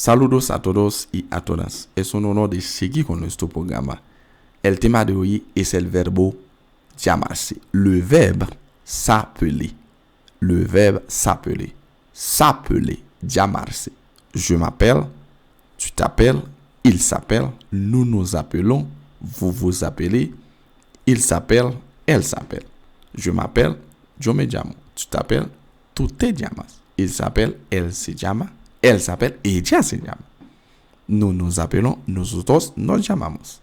Saludos a todos y a todas. Es un honor de seguir con nuestro programa. El tema de hoy es el verbo llamarse. Le verbe s'appeler. Le verbe s'appeler. S'appeler, llamarse. Je m'appelle, tu t'appelles, il s'appelle, nous nous appelons, vous vous appelez, il s'appelle, elle s'appelle. Je m'appelle, yo me llamo. Tu t'appelles, tú te llamas. Il s'appelle, elle se llama. Elle s'appelle, ella se llama. Nous nous appelons, nosotros nos llamamos.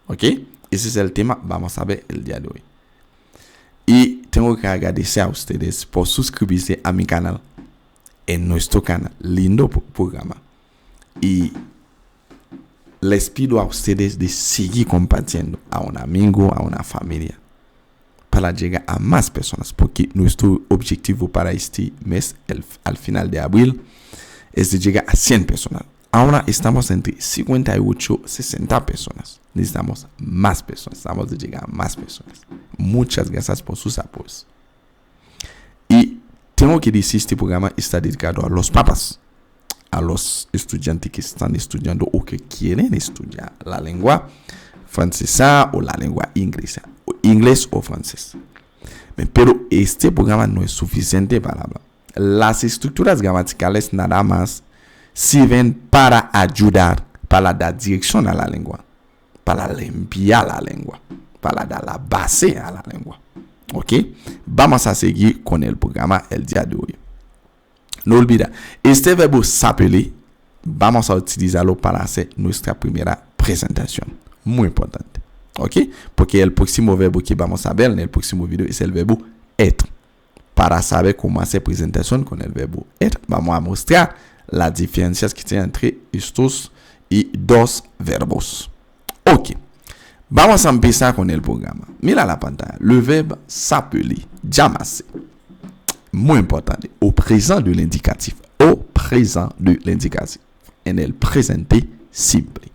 ¿Ok? Ese es el tema, vamos a ver el día de hoy. Y tengo que agradecer a ustedes por suscribirse a mi canal, en nuestro canal, lindo programa. Y les pido a ustedes de seguir compartiendo a un amigo, a una familia, para llegar a más personas, porque nuestro objetivo para este mes, al final de abril, es de llegar a 100 personas. Ahora estamos entre 58 y 60 personas. Necesitamos más personas. Estamos de llegar a más personas. Muchas gracias por sus apoyos. Y tengo que decir, este programa está dedicado a los papás, a los estudiantes que están estudiando o que quieren estudiar la lengua francesa o la lengua inglesa, inglés o francés. Pero este programa no es suficiente para hablar. Las estructuras gramaticales nada más sirven para ayudar, para dar dirección a la lengua, para limpiar la lengua, para dar la base a la lengua. ¿Ok? Vamos a seguir con el programa el día de hoy. No olvida, este verbo s'appeler, vamos a utilizarlo para hacer nuestra primera presentación. Muy importante. ¿Ok? Porque el próximo verbo que vamos a ver en el próximo video es el verbo être. Para saber cómo hacer presentación con el verbo être, vamos a mostrar las diferencias que tienen entre estos y dos verbos. Ok. Vamos a empezar con el programa. Mira la pantalla. Le verbe s'appeler, llamarse. Muy importante. Au présent de l'indicatif. Au présent de l'indicatif. En el presente simple.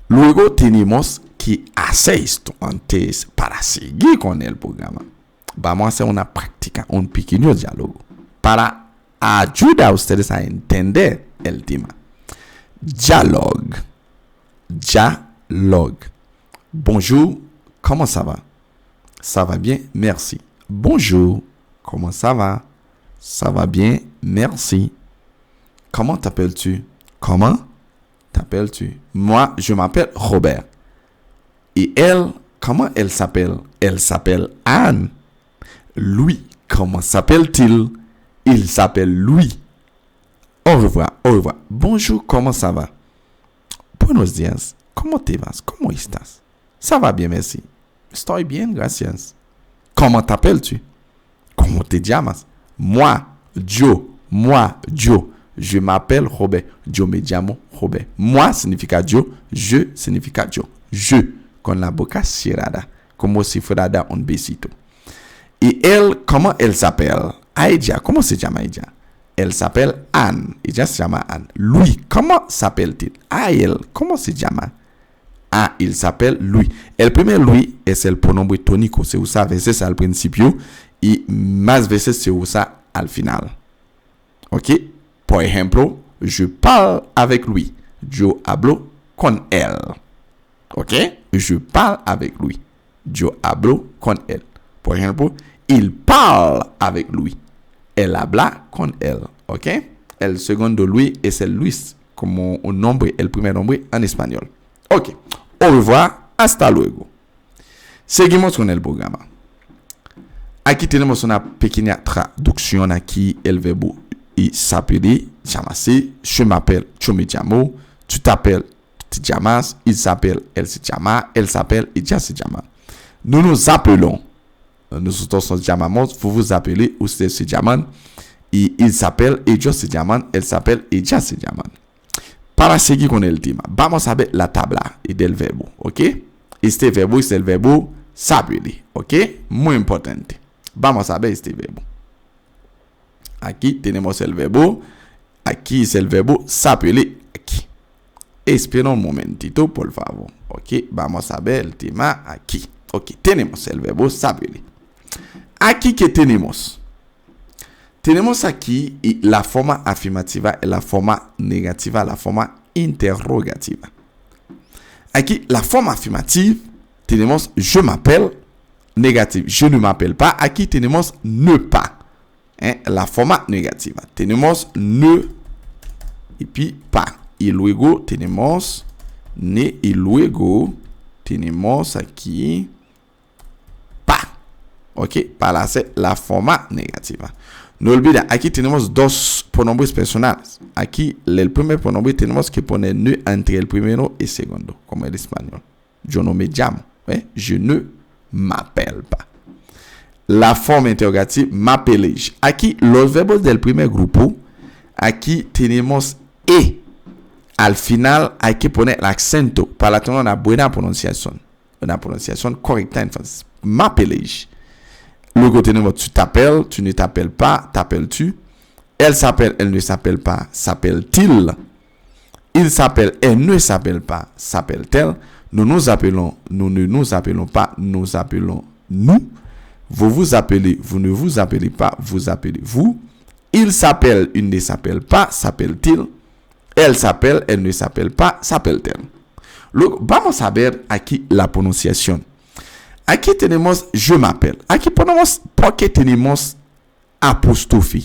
Luego tenemos que hacer esto antes para seguir con el programa. Vamos a hacer una práctica, un pequeño diálogo para ayudar a ustedes a entender el tema. Dialogue. Dialogue. Bonjour, comment ça va? Ça va bien, merci. Bonjour, comment ça va? Ça va bien, merci. Comment t'appelles-tu? Comment t'appelles-tu? Moi, je m'appelle Robert. Et elle, comment elle s'appelle? Elle s'appelle Anne. Lui, comment s'appelle-t-il? Il s'appelle Louis. Au revoir, au revoir. Bonjour, comment ça va? Buenos días. ¿Cómo te vas? ¿Cómo estás? Ça va bien, merci. Estoy bien, gracias. Comment t'appelles-tu? ¿Cómo te llamas? Moi, yo. Je m'appelle Robert. Yo me llamo Robert. Moi significa yo. Je significa yo. Je, con la boca cerrada. Como si fuera dar un besito. Y él, ¿cómo él s'appelle? A ella, ¿cómo se llama ella? Elle s'appelle Anne. Ella se llama Anne. Lui, ¿cómo s'appelle-t-il? A él, ¿cómo se llama? Ah, il s'appelle Louis. El primer Louis es el pronombre tónico. Se usa a veces al principio y más veces se usa al final. ¿Ok? Por ejemplo, je parle avec lui. Yo hablo con él. ¿Ok? Je parle avec lui. Yo hablo con él. Por ejemplo, il parle avec lui. Él habla con él. ¿Ok? El segundo Louis es el Luis, como un nombre, el primer nombre en español. Ok. Au revoir. Hasta luego. Seguimos con el programa. Aquí tenemos una pequeña traducción. Aquí el verbo y s'appeler, llamarse. Je m'appelle, yo me llamo. Tu t'appelles, tu te llamas. Il s'appelle, elle se llama. Elle s'appelle, ella se llama. Nous nous appelons. Nosotros nos llamamos, vous vous appelez, ustedes se llaman, y il s'appelle, ellos se llaman, él s'appelle, ellas se llaman. Para seguir con el tema, vamos a ver la tabla del verbo, ¿ok? Este verbo es el verbo s'appeler, ¿ok? Muy importante. Vamos a ver este verbo. Aquí tenemos el verbo, aquí es el verbo s'appeler, aquí. Espera un momentito, por favor, ¿ok? Vamos a ver el tema aquí. Ok, tenemos el verbo s'appeler. Aquí que tenemos tenemos aquí la forma afirmativa y la forma negativa, la forma interrogativa. Aquí, la forma afirmative, tenemos je m'appelle, négative, je ne m'appelle pas. Aquí tenemos ne pas. La forma negativa. Tenemos ne y puis pas. Y luego tenemos ne y luego tenemos aquí pas. Ok, para hacer la forma negativa. No olvida, aquí tenemos dos pronombres personales. Aquí, el primer pronombre tenemos que poner ne entre el primero y segundo, como el español. Yo no me llamo. Je ne m'appelle pas. La forma interrogativa, m'appelais-je. Aquí, los verbos del primer grupo, aquí tenemos e. Al final, hay que poner el acento para tener una buena pronunciación. Una pronunciación correcta en francés. M'appelais-je. Luego tenemos tu t'appelles, tu ne t'appelles pas, t'appelles-tu. Elle s'appelle, elle ne s'appelle pas, s'appelle-t-il. Il s'appelle, elle ne s'appelle pas, s'appelle-t-elle. Nous nous appelons, nous ne nous appelons pas, nous appelons nous. Vous vous appelez, vous ne vous appelez pas, vous appelez-vous. Il s'appelle, il ne s'appelle pas, s'appelle-t-il. Elle s'appelle, elle ne s'appelle pas, s'appelle-t-elle. Luego, vamos a ver aquí la pronunciación. Aquí tenemos je m'appelle. Aquí ponemos porque tenemos apóstrofe.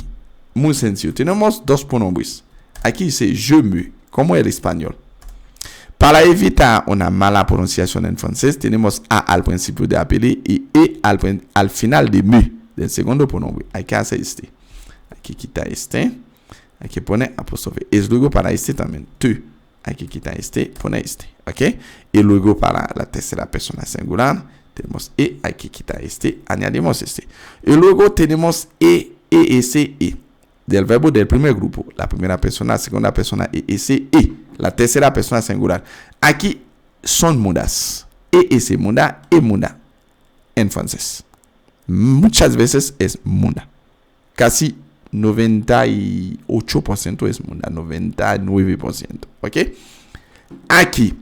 Muy sencillo. Tenemos dos pronombres. Aquí dice je me, como el español. Para evitar una mala pronunciación en francés, tenemos a al principio de appeler y e al final de me, del segundo pronombre. Hay que hacer este. Hay que quitar este. Hay que poner apóstrofe. Y luego para este también. Tu. Hay que quitar este, poner este. ¿Ok? Y luego para la tercera persona singular, tenemos e, hay que quitar este, añadimos este. Y luego tenemos ese, del verbo del primer grupo. La primera persona, segunda persona, ese, la tercera persona singular. Aquí son mudas. Ese muda, muda. En francés. Muchas veces es muda. Casi 98% es muda. 99%. ¿Ok? Aquí.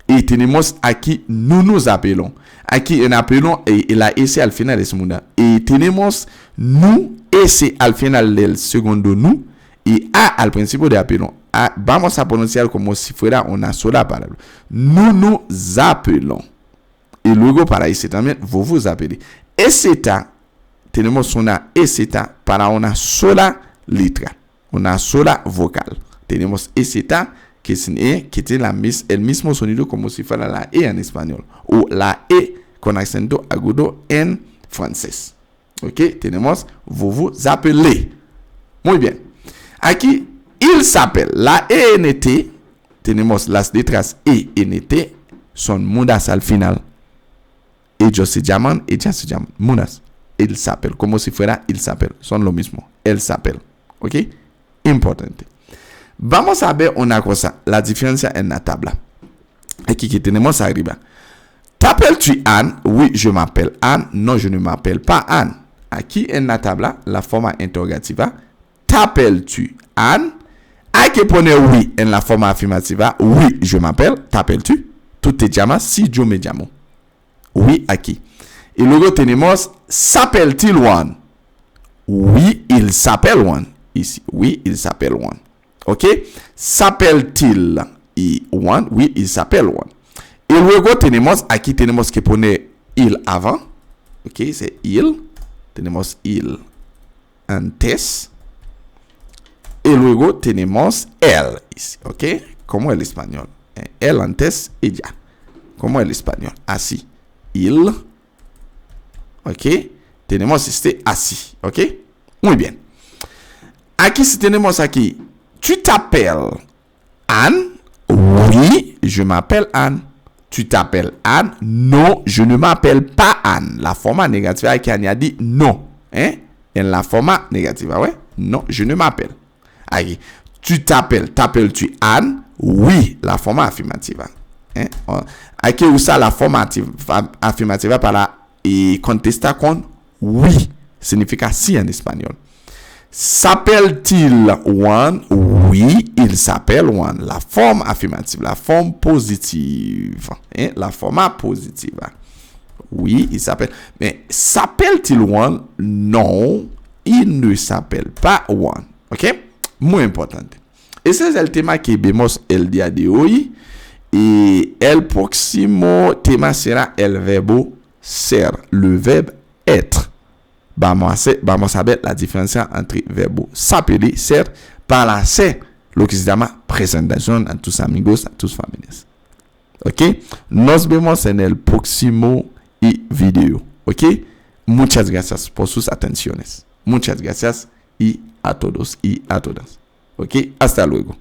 Y tenemos aquí, nous nous appelons. Aquí en appelons, y la S al final es muda. Y tenemos nous, S al final del segundo nous, y A al principio de appelons. Vamos a pronunciar como si fuera una sola palabra. Nous nous appelons. Y luego para ese también, vous vous appelez. Eseta, tenemos una eseta para una sola letra, una sola vocal. Tenemos eseta, que tiene el mismo sonido como si fuera la E en español o la E con acento agudo en francés. Ok, tenemos vous vous appelez. Muy bien. Aquí, il s'appelle. La ENT, tenemos las letras ENT, son mudas al final. Ellos se llaman, ellas se llaman, mudas. Il s'appelle, como si fuera il s'appelle. Son lo mismo. El s'appelle. Ok, importante. Vamos a ver una cosa, la diferencia en la tabla. Aquí que tenemos arriba. ¿T'appelles-tu Anne? Oui, je m'appelle Anne. Non, je ne m'appelle pas Anne. Aquí en la tabla, la forma interrogativa. ¿T'appelles-tu Anne? Hay que poner oui en la forma afirmativa. Oui, je m'appelle. ¿T'appelles-tu? Tú te llamas. Si yo me llamo. Oui, aquí. Y luego tenemos, ¿s'appelle-t-il Juan? Oui, il s'appelle Juan. Ici, oui, il s'appelle Juan. Ok, ¿s'appelle-t-il Juan? Oui, il s'appelle Juan. Y luego aquí tenemos que poner il avant. Ok, c'est il. Tenemos il antes. Y luego tenemos él. Ok, como el español. Él antes, ella. Como el español. Así. Il. Ok, tenemos así. Ok, muy bien. Aquí si tenemos aquí. Tu t'appelles Anne? Oui, je m'appelle Anne. Tu t'appelles Anne? Non, je ne m'appelle pas Anne. La forma negativa hay que añadir no. En la forma negativa, ouais? Non, je ne m'appelle. Aquí. Tu t'appelles-tu Anne? Oui, la forma afirmativa. Hay que usar la forma afirmativa para contestar con oui. Significa sí en español. S'appelle-t-il Juan? Oui, il s'appelle Juan. La forme affirmative, la forme positive. La forme positive. Oui, il s'appelle. Mais s'appelle-t-il Juan? Non, il ne s'appelle pas Juan. ¿Ok? Muy importante. Ese es el tema que vemos el día de hoy. Y el próximo tema será el verbo ser, le verbe être. Vamos a ver la diferencia entre verbo s'appeler, ser, para hacer lo que se llama presentación a tus amigos, a tus familias. ¿Ok? Nos vemos en el próximo video. ¿Ok? Muchas gracias por sus atenciones. Muchas gracias y a todos y a todas. ¿Ok? Hasta luego.